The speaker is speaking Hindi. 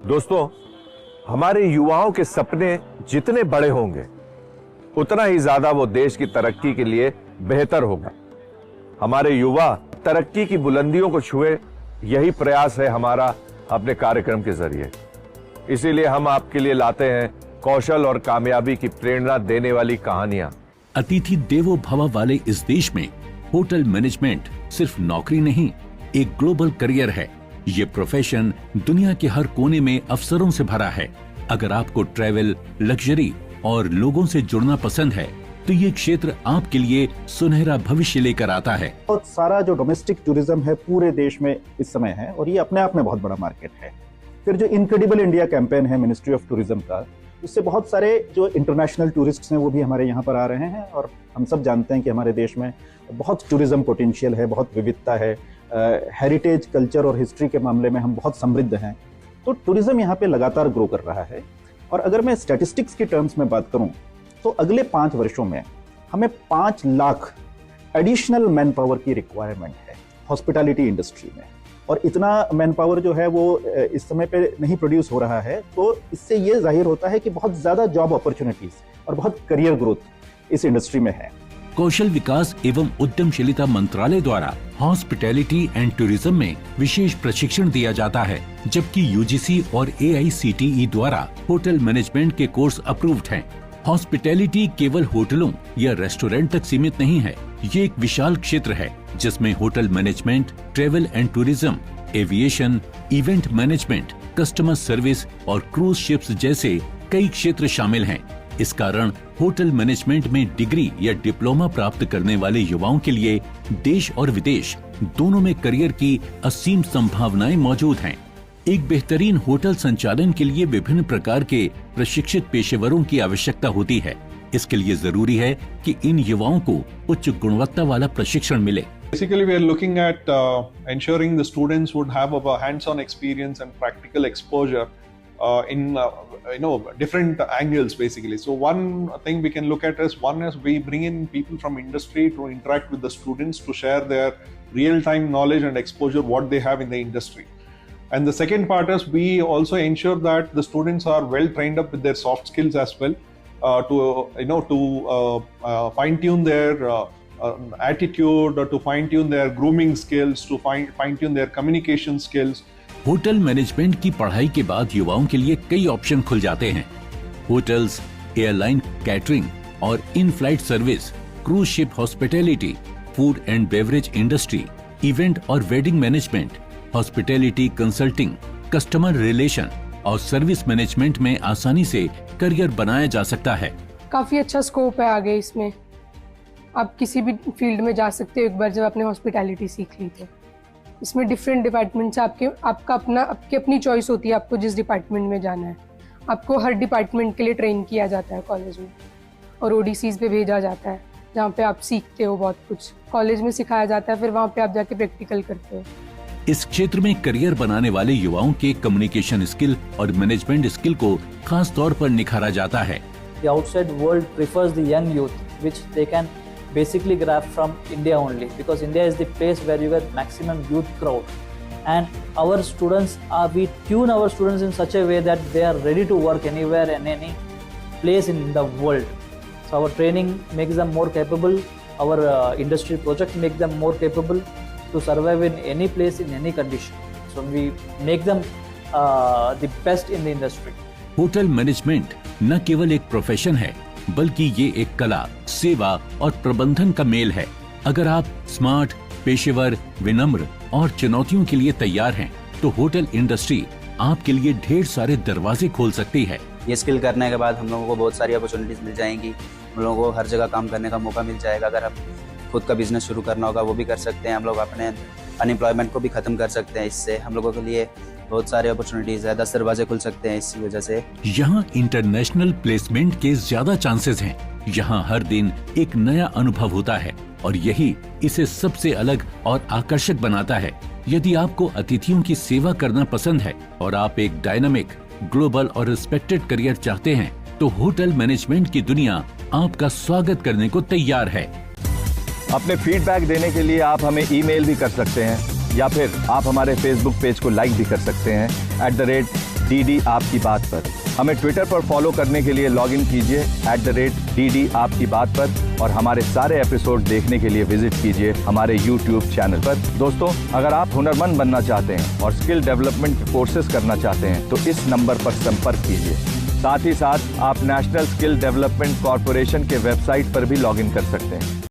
दोस्तों, हमारे युवाओं के सपने जितने बड़े होंगे उतना ही ज्यादा वो देश की तरक्की के लिए बेहतर होगा। हमारे युवा तरक्की की बुलंदियों को छुए, यही प्रयास है हमारा अपने कार्यक्रम के जरिए। इसीलिए हम आपके लिए लाते हैं कौशल और कामयाबी की प्रेरणा देने वाली कहानियां। अतिथि देवो भव वाले इस देश में होटल मैनेजमेंट सिर्फ नौकरी नहीं, एक ग्लोबल करियर है। ये प्रोफेशन दुनिया के हर कोने में अवसरों से भरा है। अगर आपको ट्रैवल, लग्जरी और लोगों से जुड़ना पसंद है तो ये क्षेत्र आपके लिए सुनहरा भविष्य लेकर आता है। बहुत सारा जो डोमेस्टिक टूरिज्म है पूरे देश में इस समय है और ये अपने आप में बहुत बड़ा मार्केट है। फिर जो इनक्रेडिबल इंडिया कैंपेन है मिनिस्ट्री ऑफ टूरिज्म का, उससे बहुत सारे जो इंटरनेशनल टूरिस्ट्स हैं वो भी हमारे यहाँ पर आ रहे हैं। और हम सब जानते हैं कि हमारे देश में बहुत टूरिज्म पोटेंशियल है, बहुत विविधता है। हेरिटेज, कल्चर और हिस्ट्री के मामले में हम बहुत समृद्ध हैं। तो टूरिज्म यहाँ पे लगातार ग्रो कर रहा है। और अगर मैं स्टैटिस्टिक्स की टर्म्स में बात करूँ तो अगले 5 वर्षों में हमें 5 लाख एडिशनल मैन पावर की रिक्वायरमेंट है हॉस्पिटैलिटी इंडस्ट्री में। और इतना मैन पावर जो है वो इस समय पे नहीं प्रोड्यूस हो रहा है। तो इससे ये जाहिर होता है कि बहुत ज्यादा जॉब अपॉर्चुनिटीज और बहुत करियर ग्रोथ इस इंडस्ट्री में है। कौशल विकास एवं उद्यमशीलता मंत्रालय द्वारा हॉस्पिटैलिटी एंड टूरिज्म में विशेष प्रशिक्षण दिया जाता है, जबकि यूजीसी और AICTE द्वारा होटल मैनेजमेंट के कोर्स अप्रूव्ड हैं। हॉस्पिटैलिटी केवल होटलों या रेस्टोरेंट तक सीमित नहीं है। ये एक विशाल क्षेत्र है जिसमें hotel management, travel and tourism, aviation, event management, customer service और क्रूज शिप्स जैसे कई क्षेत्र शामिल हैं। इस कारण होटल मैनेजमेंट में डिग्री या डिप्लोमा प्राप्त करने वाले युवाओं के लिए देश और विदेश दोनों में करियर की असीम संभावनाएं मौजूद हैं। एक बेहतरीन होटल संचालन के लिए विभिन्न प्रकार के प्रशिक्षित पेशेवरों की आवश्यकता होती है। इसके लिए जरूरी है कि इन युवाओं को उच्च गुणवत्ता वाला प्रशिक्षण मिले। Basically, we are looking at ensuring the students would have a hands-on experience and practical exposure in different angles. Basically, so one thing we can look at is we bring in people from industry to interact with the students to share their real-time knowledge and exposure what they have in the industry. And the second part is we also ensure that the students are well trained up with their soft skills as well, to fine-tune their attitude, to fine-tune their grooming skills, to fine-tune their communication skills. Hotel management की पढ़ाई के बाद युवाओं के लिए कई ऑप्शन खुल जाते हैं। होटल्स, एयरलाइन कैटरिंग और in flight service, cruise ship hospitality, food and beverage industry, event और wedding management, hospitality consulting, customer relation और सर्विस मैनेजमेंट में आसानी से करियर बनाया जा सकता है। काफी अच्छा स्कोप है आगे इसमें। आप किसी भी फील्ड में जा सकते हो एक बार जब आपने हॉस्पिटैलिटी सीख ली तो। इसमें डिफरेंट डिपार्टमेंट से आपकी अपनी चॉइस होती है आपको जिस डिपार्टमेंट में जाना है। आपको हर डिपार्टमेंट के लिए ट्रेन किया जाता है कॉलेज में और ODCs पे भेजा जाता है जहाँ पे आप सीखते हो बहुत कुछ। कॉलेज में सिखाया जाता है, फिर वहाँ पे आप जाके प्रैक्टिकल करते हो। इस क्षेत्र में करियर बनाने वाले युवाओं के कम्युनिकेशन स्किल और मैनेजमेंट स्किल को खास तौर पर निखारा जाता है। The outside world prefers the young youth, which they can basically grab from India only, because India is the place where you get maximum youth crowd. And our students we tune our students in such a way that they are ready to work anywhere and any place in the world. So our training makes them more capable. Our industry project makes them more capable to survive in any place, in any condition. So we make them the best in the industry. Hotel management न केवल एक प्रोफेशन है बल्कि ये एक कला, सेवा और प्रबंधन का मेल है। अगर आप स्मार्ट, पेशेवर, विनम्र और चुनौतियों के लिए तैयार हैं तो होटल इंडस्ट्री आपके लिए ढेर सारे दरवाजे खोल सकती है। ये स्किल करने के बाद हम लोगों को बहुत सारी अपॉर्चुनिटीज मिल जाएंगी। हम लोगों को हर जगह काम करने का मौका मिल जाएगा। अगर हम खुद का बिजनेस शुरू करना होगा वो भी कर सकते हैं। हम लोग अपने अनएम्प्लॉयमेंट को भी खत्म कर सकते हैं। इससे हम लोगों के लिए बहुत सारे अपॉर्चुनिटीज है, 10 दरवाजे खुल सकते हैं इसी वजह से। यहाँ इंटरनेशनल प्लेसमेंट के ज्यादा चांसेस हैं। यहाँ हर दिन एक नया अनुभव होता है और यही इसे सबसे अलग और आकर्षक बनाता है। यदि आपको अतिथियों की सेवा करना पसंद है और आप एक डायनामिक, ग्लोबल और रिस्पेक्टेड करियर चाहते हैं तो होटल मैनेजमेंट की दुनिया आपका स्वागत करने को तैयार है। अपने फीडबैक देने के लिए आप हमें ईमेल भी कर सकते हैं या फिर आप हमारे फेसबुक पेज को लाइक भी कर सकते हैं DD आपकी बात पर। हमें ट्विटर पर फॉलो करने के लिए लॉग इन कीजिए @DD आपकी बात पर, और हमारे सारे एपिसोड देखने के लिए विजिट कीजिए हमारे YouTube चैनल पर। दोस्तों, अगर आप हुनरमंद बनना चाहते हैं और स्किल डेवलपमेंट कोर्सेज करना चाहते हैं तो इस नंबर पर संपर्क कीजिए। साथ ही साथ आप नेशनल स्किल डेवलपमेंट कॉर्पोरेशन के वेबसाइट पर भी लॉग इन कर सकते हैं।